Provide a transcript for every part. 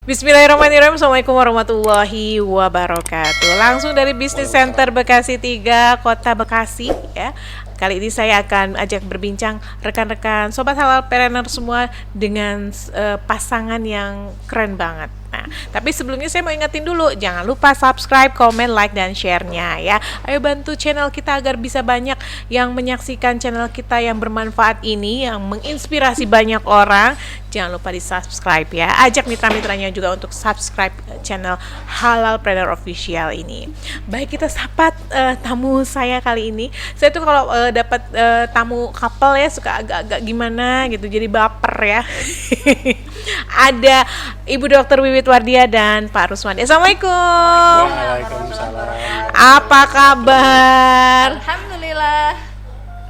Bismillahirrahmanirrahim. Assalamualaikum warahmatullahi wabarakatuh. Langsung dari Business Center Bekasi 3, Kota Bekasi ya. Kali ini saya akan ajak berbincang rekan-rekan Sobat Halal Planner semua dengan pasangan yang keren banget. Nah, tapi sebelumnya saya mau ingetin dulu, jangan lupa subscribe, komen, like, dan share-nya ya. Ayo bantu channel kita agar bisa banyak yang menyaksikan channel kita yang bermanfaat ini, yang menginspirasi banyak orang. Jangan lupa di subscribe ya. Ajak mitra-mitranya juga untuk subscribe channel Halal Planner Official ini. Baik, kita sapa tamu saya kali ini. Saya tuh kalau dapat tamu couple ya suka agak-agak gimana gitu, jadi baper ya. Ada Ibu Dr. Wiwit Wardia dan Pak Ruswandi. Assalamualaikum. Waalaikumsalam. Apa kabar? Alhamdulillah.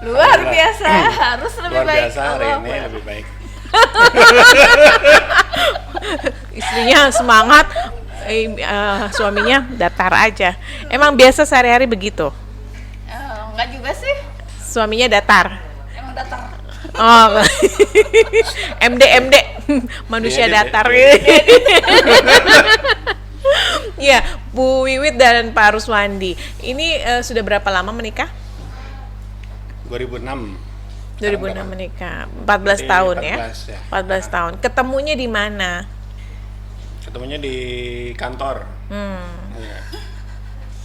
Luar biasa. Harus lebih Luar baik. biasa hari ini lebih baik. Istrinya semangat, suaminya datar aja. Emang biasa sehari-hari begitu? Enggak juga sih. Suaminya datar. Emang datang. Oh, MD manusia datar. Ya, Bu Wiwit dan Pak Ruswandi. Ini sudah berapa lama menikah? 2006. 2006 menikah. 14 tahun ya. 14 tahun. Ketemunya di mana? Ketemunya di kantor. Ya.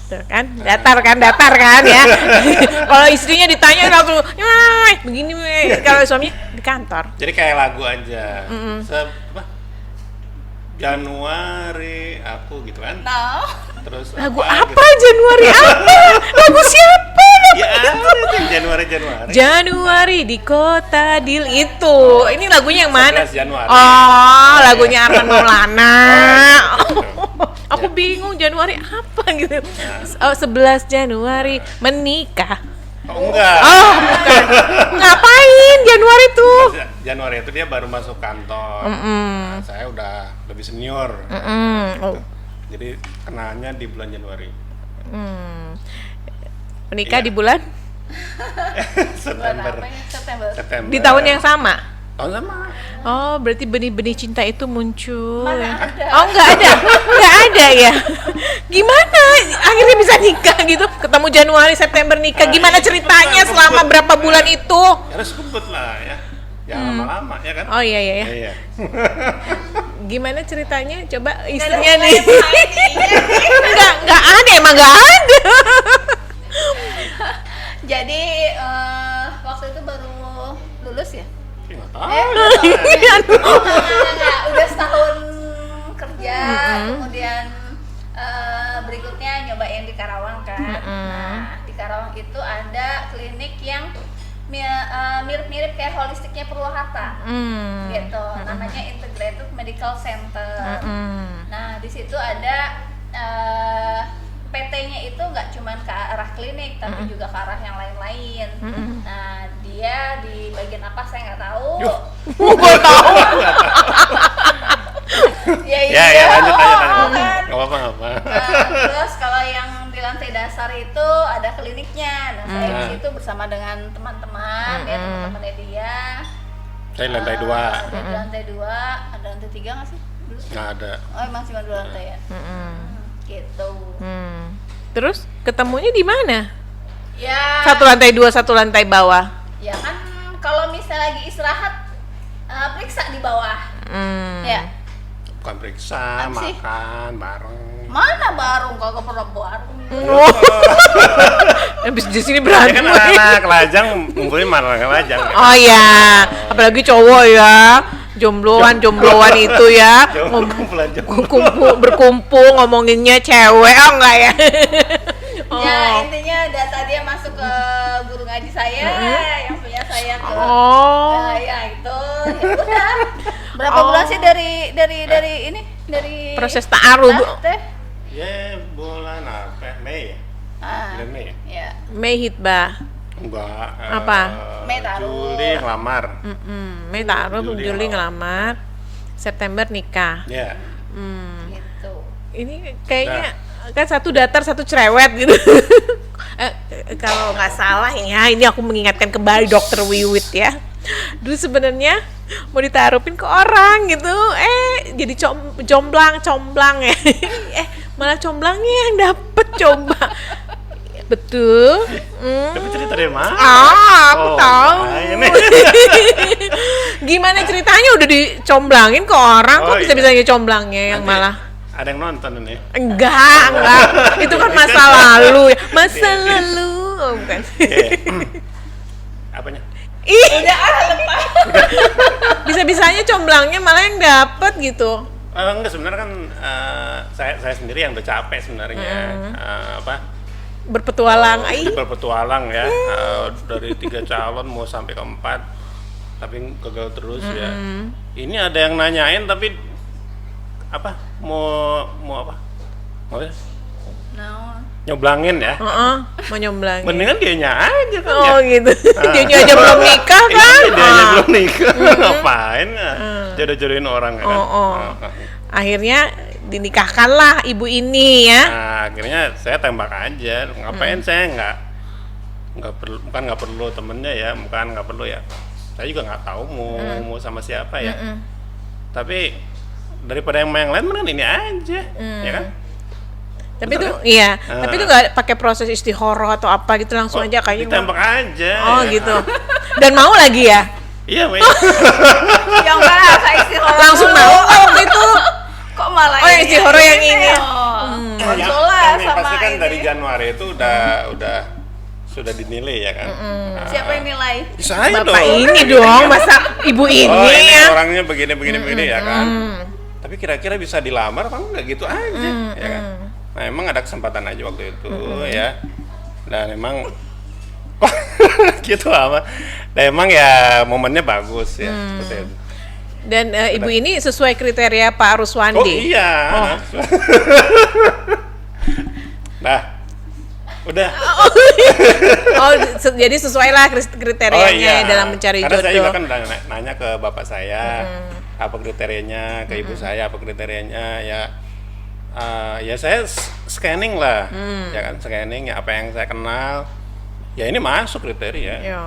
Tuh kan, datar kan ya. Kalau istrinya ditanya langsung, begini, kalau suaminya di kantor. Jadi kayak lagu aja. Januari aku gitu kan. No. Terus Lagu apa? gitu. Januari apa? Lagu siapa? Ya ada tuh Januari. Januari di kota Dil itu. Ini lagunya yang mana? 11 Januari. Oh, lagunya Arman Maulana. Gitu. Aku bingung Januari apa gitu. Oh, 11 Januari menikah. Oh, enggak. Oh, bukan. Ngapain Januari tuh? Januari itu dia baru masuk kantor. Nah, saya udah lebih senior. Oh. Jadi kenalnya di bulan Januari. Menikah Iya. di bulan? September. Bulan apa ya? September. September. Di tahun yang sama? Tahun sama. Oh, berarti benih-benih cinta itu muncul. Mana ya? ada? Oh, nggak ada ya. Gimana akhirnya bisa nikah gitu? Ketemu Januari, September nikah. Gimana ceritanya selama berapa bulan itu? Harus kebut lah ya. Jangan lama-lama ya kan? Oh iya. Iya. Gimana ceritanya? Coba Nggak ada istrinya nih. hubungannya. Nggak ada, emang nggak ada. Jadi waktu itu baru lulus ya? Nggak tahu. Enggak. Udah setahun kerja, kemudian berikutnya nyobain di Karawang kan. Nah, di Karawang itu ada klinik yang mirip-mirip kayak holistiknya Purwakarta. Gitu. Namanya Integrated Medical Center. Nah, di situ ada PT-nya itu nggak cuma ke arah klinik, tapi juga ke arah yang lain-lain. Nah, dia di bagian apa saya nggak tahu. Gue tahu. Ya, lanjut. kan? Nggak apa-apa. Nah, terus kalau yang di lantai dasar itu ada kliniknya. Nah, saya di situ bersama dengan teman-teman, ya teman-temannya dia. Saya lantai 2. Ada di lantai 2, ada lantai 3 nggak sih? Dulu? Nggak ada. Oh, emang cuma 2 lantai ya? Gitu. Terus ketemunya di mana? Ya. Satu lantai 2, satu lantai bawah. Ya kan kalau misalnya lagi istirahat periksa di bawah. Ya. Bukan periksa, Apa sih? makan bareng. Mana bareng kagak pernah bareng. Habis di sini Ya berantem. kan anak-anak lajang ngumpulin marah lajang. Oh ya, apalagi cowok ya, jombloan itu ya, Kumpulan berkumpul ngomonginnya cewek, oh enggak ya? Ya intinya data dia masuk ke guru ngaji saya, yang punya saya ke ya itu, ya udah. Berapa bulan sih dari ini dari Proses ta'aruf. teh? Ya bulan apa? Mei ya? Bulan Mei ya? Ya. Mei hitbah. Enggak. Apa? Mei taruh. Juli ngelamar. Mei ta'aruf, Juli ngelamar, September nikah. Ya. Gitu. Ini kayaknya kan satu datar satu cerewet gitu. Kalau nggak salah ya, ini aku mengingatkan kembali Dokter Wiwit ya. Dulu sebenarnya mau ditaruhin ke orang gitu, jadi comblang ya. Malah comblangnya yang dapet coba. Betul. Tapi cerita dari mana? Aku tahu. Ini. Gimana ceritanya udah dicomblangin ke orang, kok Oh, bisa-bisanya comblangnya yang Nanti malah ada yang nonton ini. enggak. Itu kan masa lalu ya. Masa lalu. Oh, bukan. Apanya? Ih, Udah lepas. bisa-bisanya comblangnya malah yang dapet gitu. Enggak, sebenarnya kan saya sendiri yang udah capek sebenarnya. Berpetualang. Berpetualang ya, dari 3 calon mau sampai ke 4, tapi gagal terus ya. Ini ada yang nanyain tapi mau apa? Mau ya? No. Nyoblangin ya? Mau nyomblangin. Mendingan dianya aja kan Oh ya. gitu. Dianya aja belum nikah kan? Iya, dianya belum nikah. Ngapain ya? Jodoh-jodohin orang ya kan? Akhirnya dinikahkanlah ibu ini ya. Nah, akhirnya saya tembak aja. Ngapain saya nggak perlu temennya ya, bukan nggak perlu ya. Saya juga nggak tahu mau sama siapa ya. Tapi daripada yang lain mendingan ini aja, ya kan? Tapi itu iya, tapi itu nggak pakai proses istihoro atau apa gitu, langsung aja kayaknya. Ditembak aja. Oh ya. gitu. Dan mau lagi ya? Iya, Mei. Yang mana saya istihoro Langsung dulu. mau waktu itu. Kok malah Oh, yang istihoro yang ini. Konsola yang sama pasti kan ini. dari Januari itu udah sudah dinilai ya kan. Siapa yang nilai? Saya Bapak dong. ini dong, masa ibu ini Oh, ini ya? orangnya begini ya kan. Tapi kira-kira bisa dilamar apa enggak gitu aja, ya kan. Nah, emang ada kesempatan aja waktu itu ya. Dan emang gitu apa. Dan emang ya momennya bagus ya seperti itu. Dan ibu ini sesuai kriteria Pak Oh Ruswandi. iya. Nah, udah. Jadi sesuai lah kriterianya dalam mencari Karena jodoh. saya juga kan udah nanya ke bapak saya apa kriterianya, ke ibu saya apa kriterianya ya. Ya saya scanning lah, ya kan, scanning ya apa yang saya kenal. Ya ini masuk kriteria. Ya.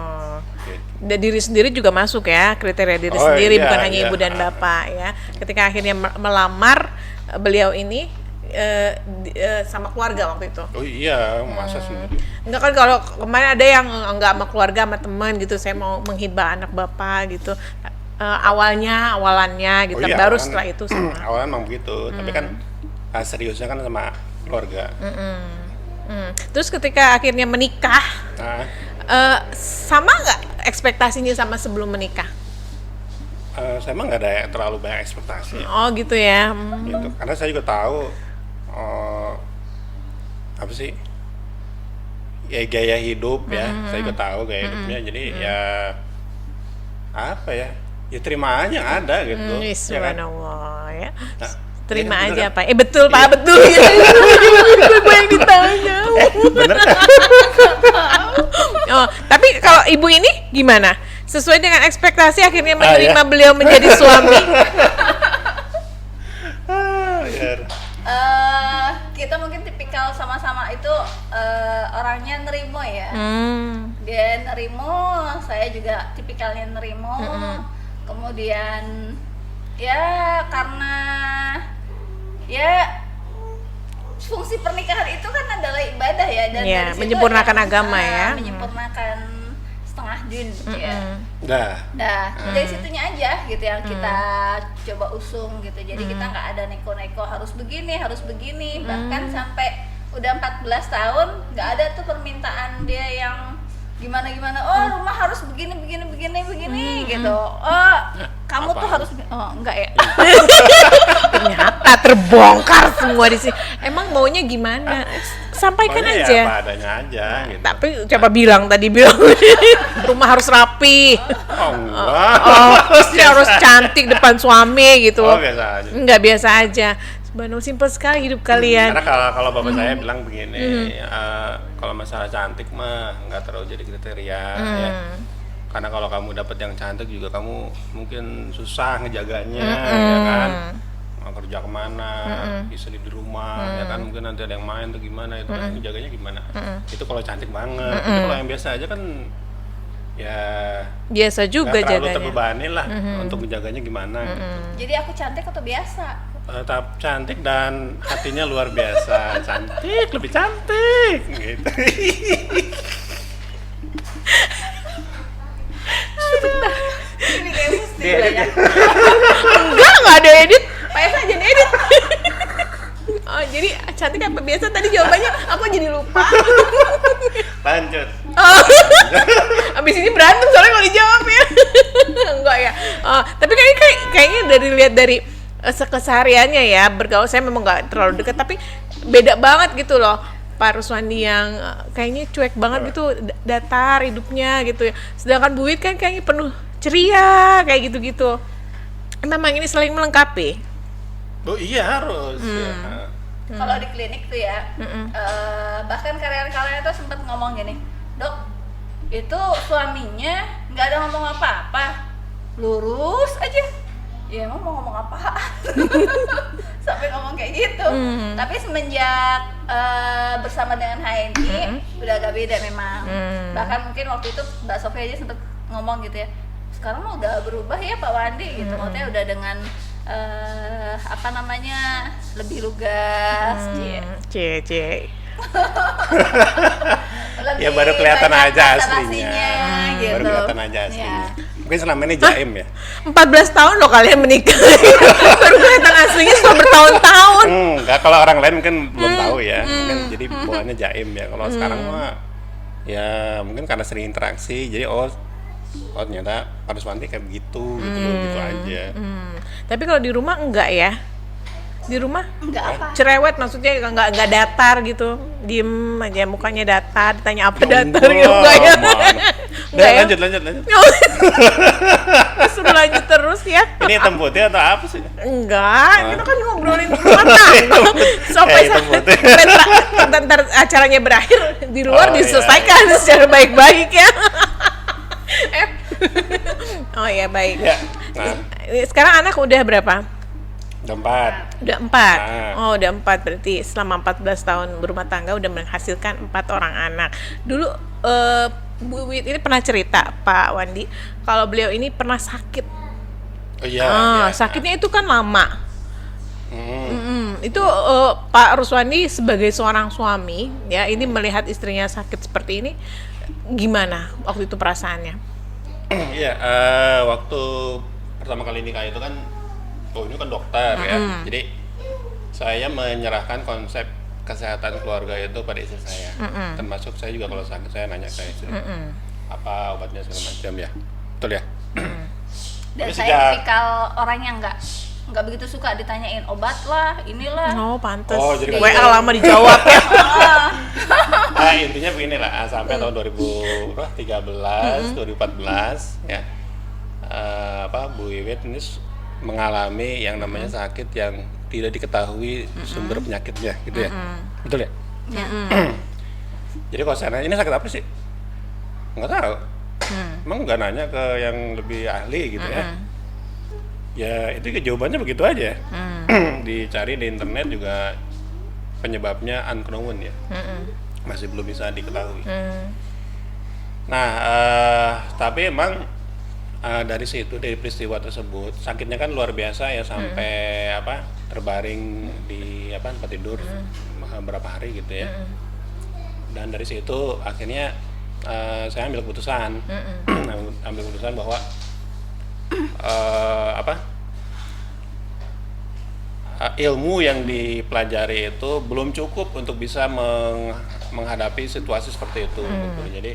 Gitu. Dan diri sendiri juga masuk ya, kriteria diri Oh, sendiri, iya, bukan hanya iya. ibu dan bapak ya. Ketika akhirnya melamar beliau ini sama keluarga waktu itu. Oh iya, masa sendiri. Enggak kan, kalau kemarin ada yang enggak sama keluarga, sama teman gitu, saya mau menghibah anak bapak gitu. Awalannya gitu, Oh iya, baru awalan- setelah itu sama. Awalan memang begitu, tapi kan seriusnya kan sama keluarga. Terus ketika akhirnya menikah, Nah, sama nggak ekspektasinya sama sebelum menikah? saya emang nggak ada terlalu banyak ekspektasi. Oh gitu ya. Gitu. Karena saya juga tahu apa sih ya gaya hidup ya, saya juga tahu gaya hidupnya, jadi ya apa ya terima aja yang ada gitu. Ya kan? Subhanallah ya. Nah, Terima iya kan, aja bener Pak. Betul Pak, betul ya. Gue yang ditanya. kan? Bener kan? Oh, tapi kalau ibu ini gimana? Sesuai dengan ekspektasi akhirnya menerima ya. beliau menjadi suami. Ya. Kita mungkin tipikal sama-sama itu orangnya nerimo ya. Dia nerimo, saya juga tipikalnya nerimo. Kemudian ya karena ya fungsi pernikahan itu kan adalah ibadah ya, dan Ya, dari situ menyempurnakan yang, agama ya. menyempurnakan setengah jin gitu ya. Nah, Dari situnya aja gitu yang kita coba usung gitu. Jadi kita nggak ada neko-neko harus begini, bahkan sampai udah 14 tahun nggak ada tuh permintaan dia yang gimana. Oh, rumah harus begini gitu. Oh, kamu tuh Apaan? harus enggak ya. Ternyata terbongkar semua di sini. Emang maunya gimana? Sampaikan pokoknya aja. ya apa adanya aja gitu. Tapi coba bilang rumah harus rapi. Oh enggak. Oh, istri harus cantik depan suami gitu. Oh, biasa aja. Enggak, biasa aja. Sebenarnya simpel sekali hidup kalian. Karena kalau bapak saya bilang begini, kalau masalah cantik mah nggak terlalu jadi kriteria ya. Karena kalau kamu dapat yang cantik juga kamu mungkin susah ngejaganya, ya kan. Mau kerja kemana, istri di rumah, ya kan, mungkin nanti ada yang main tuh gimana itu kan ngejaganya gimana. Itu kalau cantik banget. Tapi kalau yang biasa aja kan ya Biasa juga nggak terlalu jaganya. terbebani lah untuk menjaganya gimana gitu. Jadi aku cantik atau biasa? Tetap cantik dan hatinya luar biasa. Cantik, lebih cantik gitu. Ini kayak mesti Dia lah ya. Enggak ada edit. Pak Esa jadi edit. Oh, jadi cantik apa biasa tadi jawabannya? Aku jadi lupa. Lanjut. Oh. Abis ini berantem soalnya kalau dijawab ya. Enggak ya. Oh, tapi kayaknya lihat dari kesehariannya ya, bergaul saya memang nggak terlalu dekat, tapi beda banget gitu loh. Pak Ruswandi yang kayaknya cuek banget gitu, datar hidupnya gitu ya. Sedangkan Bu Wit kan kayaknya penuh ceria kayak gitu-gitu. Memang ini saling melengkapi. Oh iya harus. Ya. Kalau di klinik tuh ya, bahkan karyawan-karyawan itu sempat ngomong gini, "Dok, itu suaminya nggak ada ngomong apa-apa, lurus aja." Ya emang mau ngomong apa? Sampai ngomong kayak gitu. Tapi semenjak bersama dengan HNI udah agak beda memang. Bahkan mungkin waktu itu Mbak Sofia aja sempat ngomong gitu ya, sekarang mah udah berubah ya Pak Wandi gitu. Maksudnya udah dengan apa namanya, lebih lugas. Cie. Ya baru kelihatan banyak aja basa-basinya, aslinya. gitu. Baru kelihatan aja aslinya. Ya. Mungkin selama ini jaim ya. 14 tahun loh kalian menikah. Baru kelihatan aslinya setelah bertahun-tahun. Enggak, kalau orang lain mungkin belum tahu ya. Mungkin jadi bawaannya jaim ya. Kalau sekarang mah ya mungkin karena sering interaksi, jadi oh ternyata Pak Ruswandi kayak begitu gitu loh, gitu aja. Tapi kalau di rumah enggak ya? Di rumah Enggak apa. cerewet, maksudnya enggak datar gitu, diem aja mukanya datar, ditanya apa Ya datar enggak, gitu enggak ya? man. Enggak ya? Lanjut. Suruh lanjut terus ya? Ini hitam putih atau apa sih? Enggak, kita kan ngobrolin rumah tangga sampai hitam putih. ntar acaranya berakhir di luar Oh, diselesaikan secara baik-baik ya. Oh ya baik. Ya. Nah, Sekarang anak udah berapa? udah 4. Udah 4. Nah. Oh, udah 4 berarti selama 14 tahun berumah tangga udah menghasilkan 4 orang anak. Dulu Bu Wit ini pernah cerita Pak Wandi kalau beliau ini pernah sakit. Oh iya. Sakitnya itu kan lama. Itu Pak Ruswandi sebagai seorang suami ya, ini melihat istrinya sakit seperti ini, gimana waktu itu perasaannya? Iya, waktu pertama kali nikah itu kan, ini kan dokter ya. Jadi saya menyerahkan konsep kesehatan keluarga itu pada istri saya. Termasuk saya juga kalau sakit saya nanya ke istri apa obatnya segala macam ya. Betul ya? Dan Tapi saya sejak- tipikal orang yang nggak begitu suka ditanyain obat lah, inilah. Oh, pantes. Oh, jadi WA kan- lama dijawab ya. Nah, intinya begini lah, sampai tahun 2013, 2014 ya. Bu Wiwit ini mengalami yang namanya sakit yang tidak diketahui sumber penyakitnya gitu ya. Betul ya? Jadi kalau saya nanya, ini sakit apa sih? Nggak tahu. Emang nggak nanya ke yang lebih ahli gitu ya? Ya itu jawabannya begitu aja. Dicari di internet juga penyebabnya unknown ya, masih belum bisa diketahui. Nah, tapi emang dari situ, dari peristiwa tersebut, sakitnya kan luar biasa ya, sampai terbaring di tempat tidur beberapa hari gitu ya. Dan dari situ akhirnya saya ambil keputusan, bahwa ilmu yang dipelajari itu belum cukup untuk bisa menghadapi situasi seperti itu. Gitu. Jadi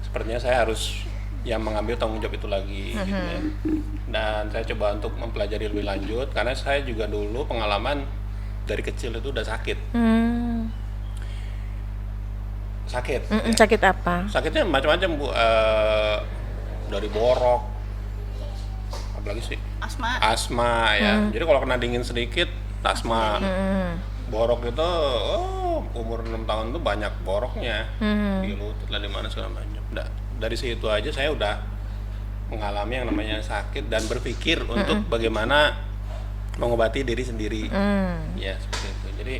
sepertinya saya harus yang mengambil tanggung jawab itu lagi gitu ya. Dan saya coba untuk mempelajari lebih lanjut karena saya juga dulu pengalaman dari kecil itu udah sakit. Sakit. Ya. Sakit apa? Sakitnya macam-macam Bu, dari borok, apalagi sih asma ya. Jadi kalau kena dingin sedikit asma. Borok itu umur 6 tahun tuh banyak boroknya di lutut lah, di mana segala macam. Dari situ aja saya udah mengalami yang namanya sakit dan berpikir untuk bagaimana mengobati diri sendiri. Ya seperti itu. Jadi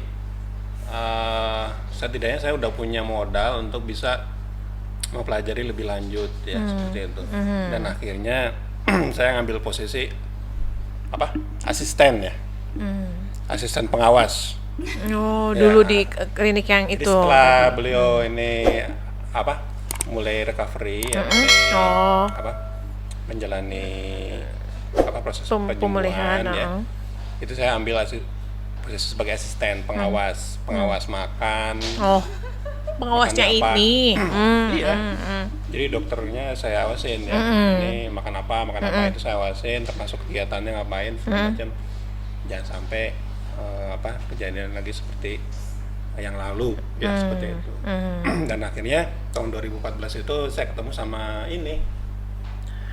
setidaknya saya udah punya modal untuk bisa mempelajari lebih lanjut ya seperti itu. Dan akhirnya saya ngambil posisi asisten ya, asisten pengawas. Oh, Ya. dulu di klinik yang Jadi itu. setelah beliau ini mulai recovery ya, Oh. menjalani proses Pemulihan, penyembuhan ya, itu saya ambil posisi sebagai asisten pengawas, makan. Oh, pengawasnya Makannya apa? ini. Iya. Jadi dokternya saya awasin ya. Ini makan apa itu saya awasin, termasuk kegiatannya ngapain segala macam. Jangan sampai kejadian lagi seperti yang lalu ya seperti itu. Dan akhirnya tahun 2014 itu saya ketemu sama ini,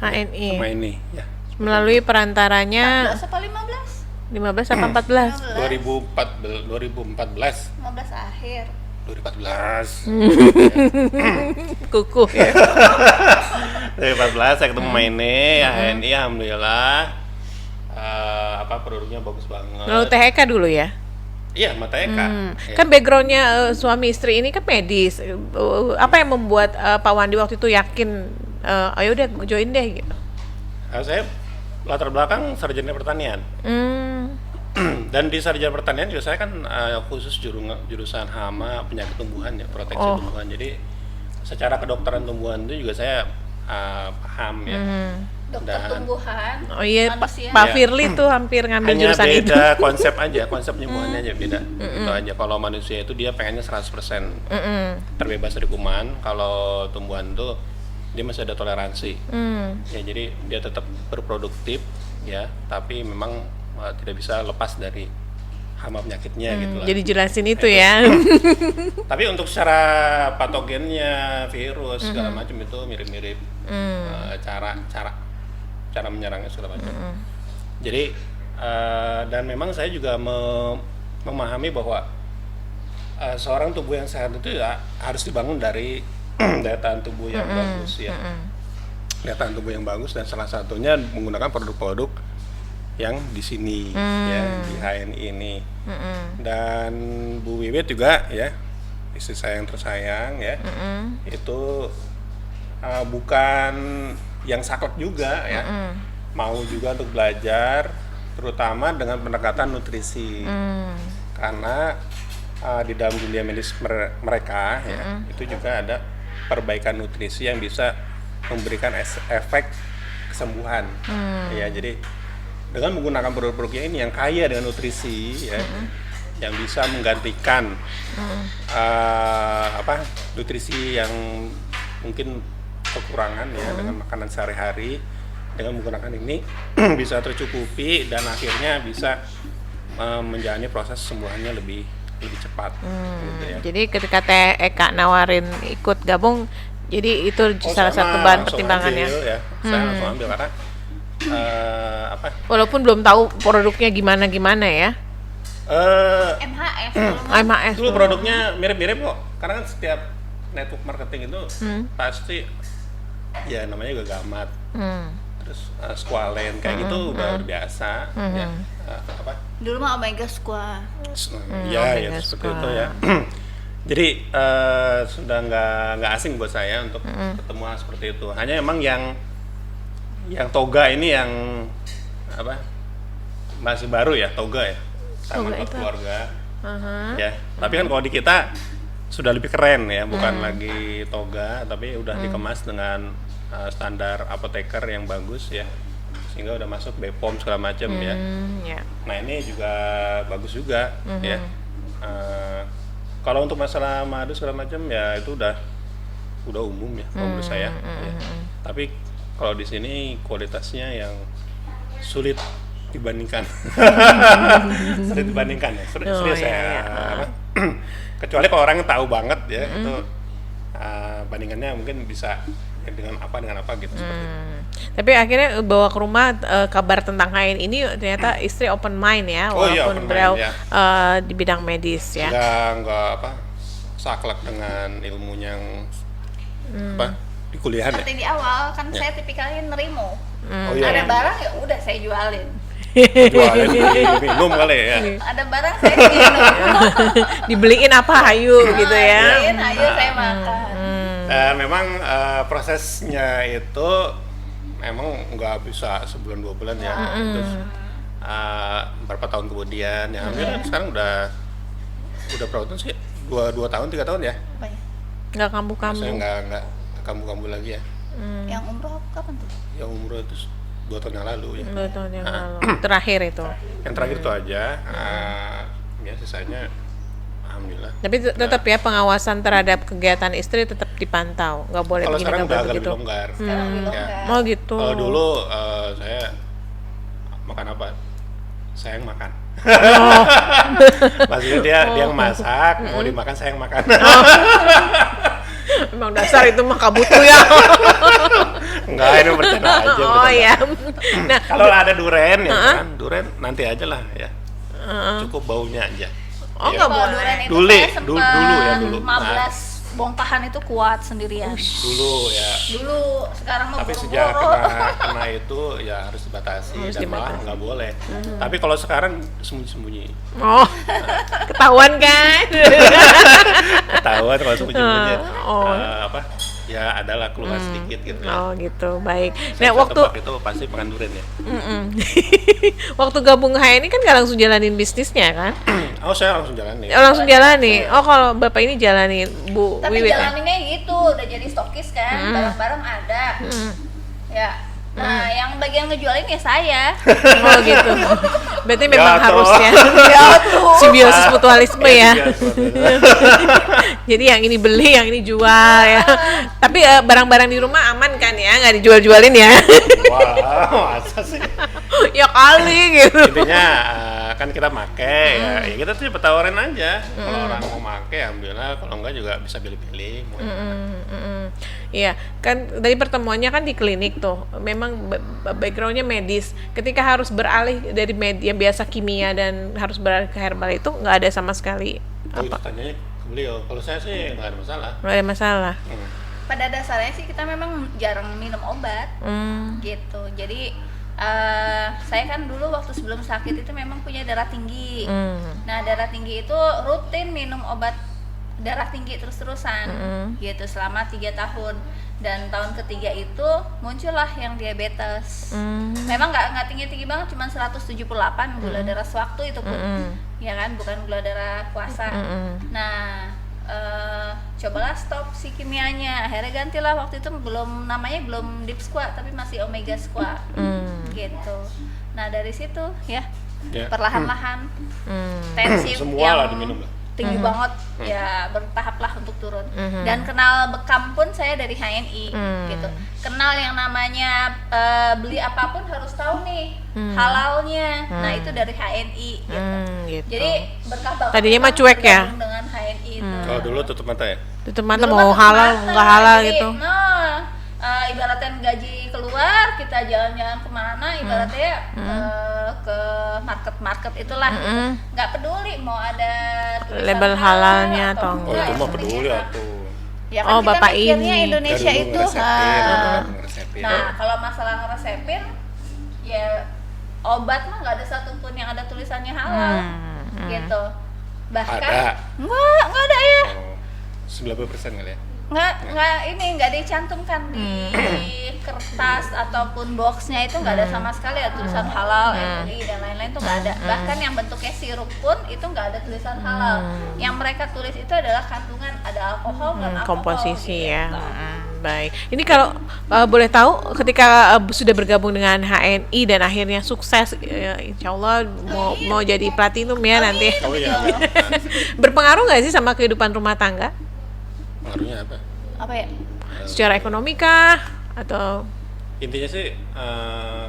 HNI. sama ini ya. Melalui perantaranya 14 apa 15? 15 apa 14? 2014 15 akhir. 2014. Kukuh. 2014 saya ketemu ini HNI, alhamdulillah produknya bagus banget. Lalu THK dulu ya? Iya, Mata Eka. Ya. Kan backgroundnya suami istri ini kan medis. Apa yang membuat Pak Wandi waktu itu yakin, ayo udah join deh gitu? Saya latar belakang sarjana pertanian. Dan di sarjana pertanian juga saya kan khusus jurusan hama, penyakit tumbuhan ya, proteksi tumbuhan. Jadi secara kedokteran tumbuhan itu juga saya paham ya. Dokter tumbuhan. Oh iya, manusia. Pak Firly tuh hampir ngambil Hanya jurusan itu. beda konsep aja, konsep penyembuhannya aja beda. Itu aja. Kalau manusia itu dia pengennya 100% terbebas dari kuman. Kalau tumbuhan tuh dia masih ada toleransi. Ya, jadi dia tetap berproduktif ya, tapi memang tidak bisa lepas dari hama penyakitnya gitu lah. Jadi jelasin itu ya. Tapi untuk secara patogennya, virus segala macam itu mirip-mirip. Cara menyerangnya segala macam. Jadi dan memang saya juga memahami bahwa seorang tubuh yang sehat itu ya harus dibangun dari daya tahan tubuh yang bagus ya. Daya tahan tubuh yang bagus, dan salah satunya menggunakan produk-produk yang di sini ya, di HNI ini. Dan Bu Wiwit juga ya, istri saya yang tersayang ya, itu bukan yang saklek juga ya, mau juga untuk belajar, terutama dengan pendekatan nutrisi. Karena di dalam dunia medis mereka ya, itu juga ada perbaikan nutrisi yang bisa memberikan efek kesembuhan. Ya, jadi dengan menggunakan produk-produknya ini yang kaya dengan nutrisi ya, yang bisa menggantikan nutrisi yang mungkin kekurangan ya dengan makanan sehari-hari, dengan menggunakan ini bisa tercukupi dan akhirnya bisa menjalani proses sembuhannya lebih cepat. Gitu ya. Jadi ketika Teh Eka nawarin ikut gabung, jadi itu salah satu bahan pertimbangannya. Ya. Saya langsung ambil karena Walaupun belum tahu produknya gimana ya. MHF. MHS Dulu produknya mirip-mirip kok, karena kan setiap network marketing itu pasti ya namanya juga Gamat, terus Squalene kayak gitu udah biasa ya. Dulu mah Omega Squad. Ya Omega seperti Squad. itu ya. Jadi sudah nggak asing buat saya untuk ketemu hal seperti itu. Hanya emang yang toga ini yang masih baru ya, toga ya, taman buat keluarga ya. Tapi kan kalau di kita sudah lebih keren ya, bukan lagi toga, tapi udah dikemas dengan standar apoteker yang bagus ya, sehingga udah masuk BPOM segala macam ya. Nah ini juga bagus juga ya. Kalau untuk masalah madu segala macam ya itu udah umum ya kalau menurut saya. Ya. Tapi kalau di sini kualitasnya yang sulit dibandingkan. Sulit dibandingkan ya. Serius saya. Kecuali kalau orang yang tahu banget ya, itu bandingannya mungkin bisa dengan apa gitu seperti itu. Tapi akhirnya bawa ke rumah kabar tentang HN ini, ternyata istri open mind ya, walaupun open beliau mind, ya. di bidang medis ya. Nggak saklek dengan ilmunya yang di kuliahan ya. Seperti di awal kan saya tipikalnya nerimo. Oh, iya. Ada barang ya udah saya jualin. Jualin minum kali ya. Ada barang saya minum. Dibeliin apa hayu gitu ya. Beliin, ayo saya makan. Memang prosesnya itu memang nggak bisa sebulan 2 bulan ya. Terus berapa tahun kemudian ya, alhamdulillah sekarang udah berapa tahun sih? 2 tahun 3 tahun ya. Apa ya? Nggak kambuh-kambuh. Saya nggak kambuh-kambuh lagi ya. Yang umroh kapan tuh? Yang umroh itu 2 tahun yang lalu ya. 2 tahun yang lalu. Terakhir itu. Yang terakhir itu aja. Ya sisanya alhamdulillah. Tapi tetap ya pengawasan terhadap kegiatan istri tetap dipantau. Nggak boleh Kalau begini, sekarang nggak udah boleh agak begitu. lebih longgar. Sekarang lebih Ya. longgar. Oh gitu. Kalau dulu saya makan apa? Saya yang makan. Oh. Maksudnya dia yang masak, mau dimakan saya yang makan. Emang dasar itu mah kabutu ya. Enggak, ini bercanda aja. Oh bercanda. ya. Nah, Kalau ada duren ya kan, duren nanti aja lah ya. Cukup baunya aja. Oh, Ya. nggak Kalau boleh. durian itu Dulu, saya sempat dulu ya, dulu. 15 bongkahan itu kuat sendirian. Dulu ya. Dulu, sekarang mah Tapi sejak boro-boro. kena itu ya harus dibatasi Harus dan malah dibatasi. nggak boleh. Tapi kalau sekarang sembunyi-sembunyi. Oh, ketahuan kan? Ketahuan kalau sembunyi-sembunyi. Oh. Apa? Ya adalah keluar sedikit gitu. Ya. Oh gitu, baik. Saya Nah waktu tebak itu pasti makan durian ya. waktu gabung HNI kan nggak langsung jalanin bisnisnya kan? Oh saya langsung jalan nih. Oh, langsung jalani. Oh kalau bapak ini jalanin Bu Tapi Wiwit ya? jalaninnya gitu, udah jadi stokis kan, barang-barang ada. Ya. Nah, yang bagian ngejualin ya saya. Oh gitu. Berarti memang Ya, harus toh. ya. tuh. Simbiosis mutualisme ya. Iya, betul. Jadi yang ini beli, yang ini jual ya. Tapi barang-barang di rumah aman kan ya, nggak dijual-jualin ya? Wah, masa sih? Ya kali gitu. Intinya kan kita make ya kita tuh tawarin aja. Kalau orang mau make alhamdulillah, kalau enggak juga bisa pilih-pilih. Mau yang mana. Iya, kan dari pertemuannya kan di klinik tuh, memang backgroundnya medis. Ketika harus beralih dari yang biasa kimia dan harus beralih ke herbal itu nggak ada sama sekali Oh, itu tanyanya ke beliau. Kalau saya sih nggak ada masalah. nggak ada masalah. Pada dasarnya sih kita memang jarang minum obat gitu. Jadi saya kan dulu waktu sebelum sakit itu memang punya darah tinggi. Nah, darah tinggi itu rutin minum obat darah tinggi terus-terusan gitu selama 3 tahun, dan tahun ketiga itu muncullah yang diabetes. Memang nggak tinggi-tinggi banget, cuma 178 gula darah sewaktu itu pun, ya kan, bukan gula darah puasa. Nah, cobalah stop si kimianya, akhirnya gantilah. Waktu itu namanya belum deep squat tapi masih omega squat gitu. Nah dari situ ya Ya. perlahan-lahan tensi Semua yang lah diminum lah. tinggi banget ya bertahap lah untuk turun. Dan kenal bekam pun saya dari HNI gitu. Kenal yang namanya beli apapun harus tahu nih halalnya. Nah itu dari HNI gitu. Gitu. Jadi berkah banget. Tadinya mah memang cuek ya? bergabung dengan HNI itu. Kalau dulu tutup mata ya. Tutup mata Dulu mau mah halal tutup mata. nggak halal Jadi, gitu. Ibaratnya gaji keluar, kita jalan-jalan kemana, ibaratnya ke market itulah, gitu. Nggak peduli mau ada tulisan Label halalnya atau Oh enggak. itu yang mah penting peduli enak. atuh. Ya kan Oh, kita Bapak mikirnya ini. Indonesia Dari dulu itu ngeresepin. nah kalau masalah ngeresepin ya obat mah nggak ada satupun yang ada tulisannya halal gitu. Bahkan Ada. nggak ada ya. Oh, 90% kali ya. nggak dicantumkan di kertas ataupun boxnya, itu nggak ada sama sekali ya tulisan halal, MUI dan lain-lain tuh nggak ada. Bahkan yang bentuknya sirup pun itu nggak ada tulisan halal. Yang mereka tulis itu adalah kandungan, ada alkohol dan alkohol Komposisi ya. gitu. Baik. Ini kalau boleh tahu ketika sudah bergabung dengan HNI dan akhirnya sukses, insya Allah mau jadi platinum ya nanti. Oh iya. Berpengaruh nggak sih sama kehidupan rumah tangga? Pengaruhnya apa? Apa ya? Secara ekonomi kah? Atau Intinya sih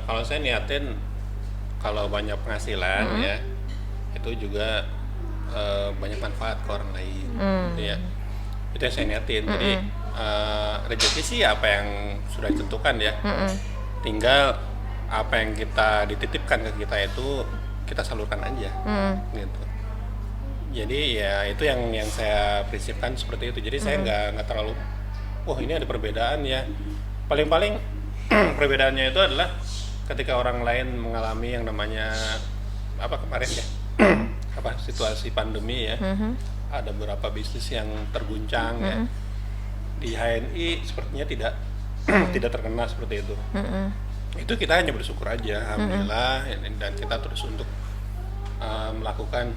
kalau saya niatin kalau banyak penghasilan ya itu juga banyak manfaat ke orang lain gitu ya. Itu yang saya niatin. Jadi rezeki sih apa yang sudah ditentukan ya. Tinggal apa yang kita dititipkan ke kita itu kita salurkan aja gitu. Jadi ya itu yang saya prinsipkan seperti itu. Jadi saya nggak terlalu ini ada perbedaan ya. Paling-paling perbedaannya itu adalah ketika orang lain mengalami yang namanya apa kemarin ya situasi pandemi ya. Ada beberapa bisnis yang terguncang ya. di HNI sepertinya tidak tidak terkena seperti itu. Itu kita hanya bersyukur aja, alhamdulillah, dan kita terus untuk melakukan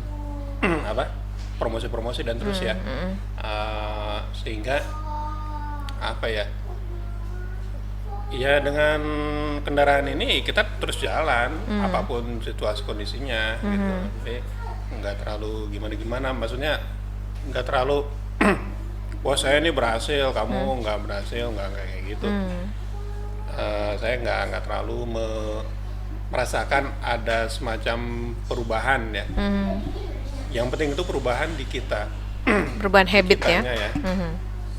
promosi-promosi dan terus ya, sehingga ya dengan kendaraan ini kita terus jalan apapun situasi kondisinya gitu. Jadi nggak terlalu gimana-gimana, maksudnya nggak terlalu wah saya ini berhasil, kamu nggak berhasil, nggak kayak gitu. Saya nggak terlalu merasakan ada semacam perubahan ya. Yang penting itu perubahan di kita, Perubahan habit ya.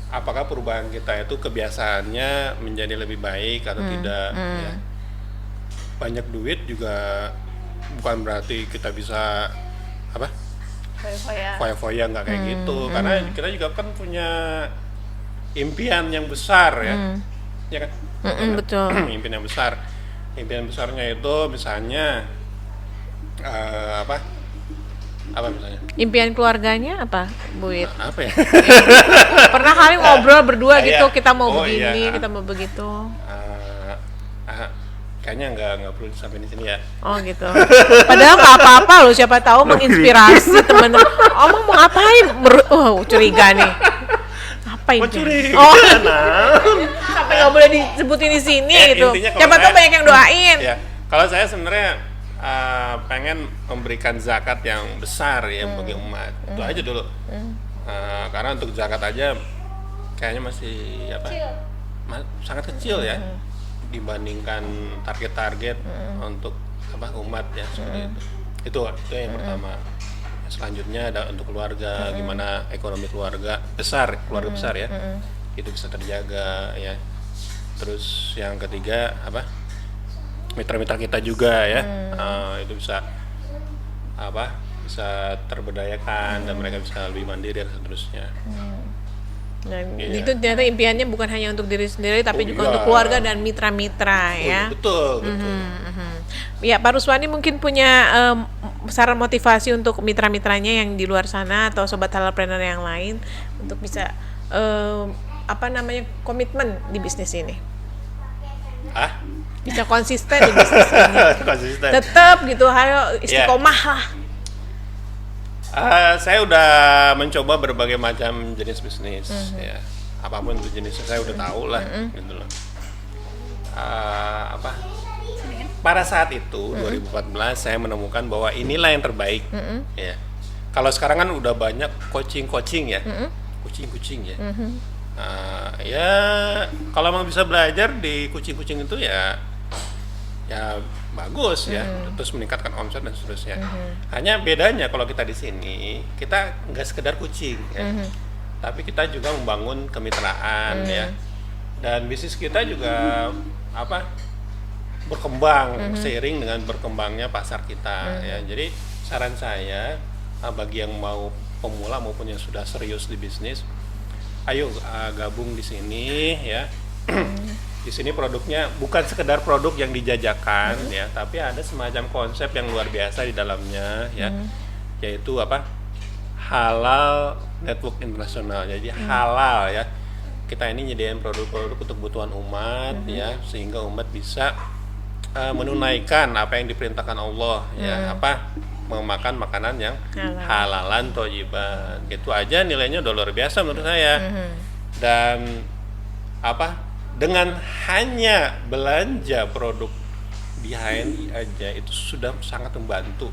Apakah perubahan kita itu kebiasaannya menjadi lebih baik atau tidak ya. Banyak duit juga bukan berarti kita bisa foya-foya, nggak kayak gitu, karena kita juga kan punya impian yang besar ya kan. Betul. Impian besarnya itu misalnya misalnya Impian keluarganya apa, Bu Wit? apa ya? Pernah kali ngobrol berdua gitu, kita mau Oh, begini, iya. kita mau begitu. Kayaknya nggak perlu sampai di sini ya. Oh gitu. Padahal nggak apa-apa loh, siapa tahu menginspirasi teman-teman. Omong mau ngapain? Curiga nih. Apa itu? Curiga. Oh, sampai nggak boleh disebutin di sini gitu. Intinya kalau Siapa tahu saya- banyak yang doain. Ya, kalau saya sebenarnya pengen memberikan zakat yang besar ya bagi umat. Itu aja dulu. Karena untuk zakat aja kayaknya masih Kecil. sangat kecil ya dibandingkan target-target untuk umat ya seperti itu. Itu yang pertama. Selanjutnya ada untuk keluarga, gimana ekonomi keluarga besar ya, itu bisa terjaga ya. Terus yang ketiga mitra-mitra kita juga ya, itu bisa bisa terberdayakan dan mereka bisa lebih mandiri dan seterusnya. Dan Iya. itu ternyata impiannya bukan hanya untuk diri sendiri, tapi juga iya. untuk keluarga dan mitra-mitra ya. Betul. Ya, Pak Ruswandi mungkin punya saran motivasi untuk mitra-mitranya yang di luar sana atau sobat halalpreneur yang lain untuk bisa komitmen di bisnis ini. Bisa konsisten di bisnis ini. Konsisten. Tetap gitu, ayo istiqomah lah. Saya udah mencoba berbagai macam jenis bisnis ya, apapun itu jenisnya saya udah tahu lah gitu loh. Pada saat itu 2014 saya menemukan bahwa inilah yang terbaik ya. Kalau sekarang kan udah banyak coaching ya, kucing ya. Ya kalau mau bisa belajar di kucing itu ya bagus ya, terus meningkatkan omset dan seterusnya. Hanya bedanya kalau kita di sini kita nggak sekedar kucing ya, tapi kita juga membangun kemitraan ya, dan bisnis kita juga berkembang seiring dengan berkembangnya pasar kita ya. Jadi saran saya bagi yang mau pemula maupun yang sudah serius di bisnis, ayo gabung di sini ya. Di sini produknya bukan sekedar produk yang dijajakan ya, tapi ada semacam konsep yang luar biasa di dalamnya ya, yaitu halal network internasional. Jadi halal ya, kita ini nyediain produk-produk untuk kebutuhan umat ya, sehingga umat bisa menunaikan apa yang diperintahkan Allah ya, memakan makanan yang halalan thayyiban. Itu aja nilainya udah luar biasa menurut saya. Dan dengan hanya belanja produk di HNI aja itu sudah sangat membantu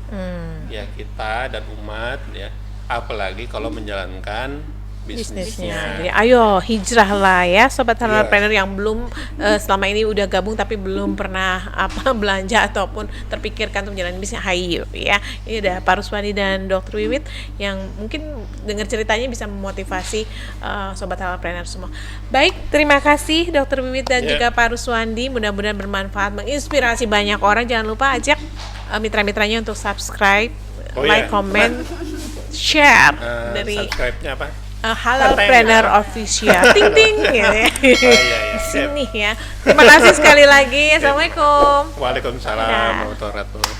ya kita dan umat ya, apalagi kalau menjalankan bisnisnya. Jadi ayo hijrah lah ya sobat halalpreneur yang belum selama ini udah gabung tapi belum pernah belanja ataupun terpikirkan untuk menjalani bisnis. Hayo ya. Ini udah Pak Ruswandi dan Dr. Wiwit yang mungkin dengar ceritanya bisa memotivasi sobat halalpreneur semua. Baik, terima kasih Dr. Wiwit dan juga Pak Ruswandi. Mudah-mudahan bermanfaat, menginspirasi banyak orang. Jangan lupa ajak mitra-mitranya untuk subscribe, like, comment, share dari subscribe-nya apa? Halalpreneur Official. Ting ting gitu ya. Iya. Sini ya. Terima kasih sekali lagi. Assalamualaikum. Waalaikumsalam warahmatullahi wabarakatuh.